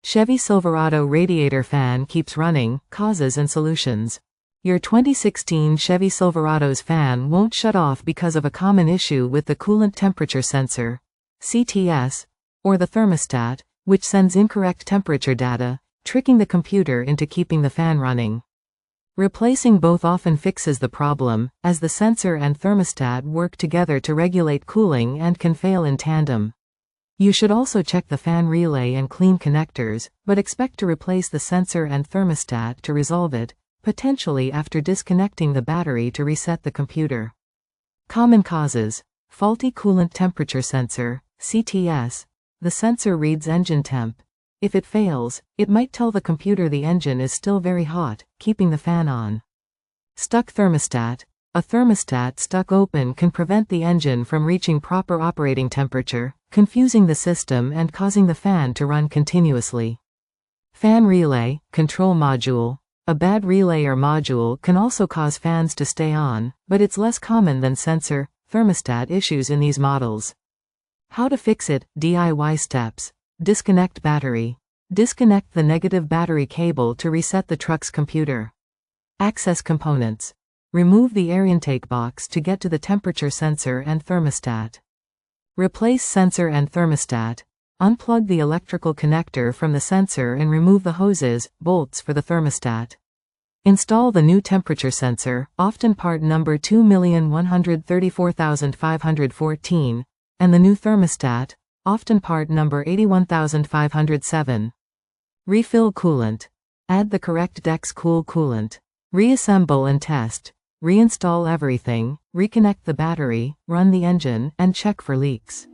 Chevy Silverado radiator fan keeps running, causes and solutions. Your 2016 Chevy Silverado's fan won't shut off because of a common issue with the coolant temperature sensor, CTS, or the thermostat, which sends incorrect temperature data, tricking the computer into keeping the fan running. Replacing both often fixes the problem, as the sensor and thermostat work together to regulate cooling and can fail in tandem. You should also check the fan relay and clean connectors, but expect to replace the sensor and thermostat to resolve it, potentially after disconnecting the battery to reset the computer. Common causes: faulty coolant temperature sensor, CTS. The sensor reads engine temp. If it fails, it might tell the computer the engine is still very hot, keeping the fan on. Stuck thermostat. A thermostat stuck open can prevent the engine from reaching proper operating temperature, confusing the system and causing the fan to run continuously. Fan relay, control module. A bad relay or module can also cause fans to stay on, but it's less common than sensor, thermostat issues in these models. How to fix it: DIY steps. Disconnect battery. Disconnect the negative battery cable to reset the truck's computer. Access components. Remove the air intake box to get to the temperature sensor and thermostat. Replace sensor and thermostat. Unplug the electrical connector from the sensor and remove the hoses, bolts for the thermostat. Install the new temperature sensor, often part number 2,134,514, and the new thermostat, often part number 81,507. Refill coolant. Add the correct DEX cool coolant. Reassemble and test. Reinstall everything, reconnect the battery, run the engine, and check for leaks.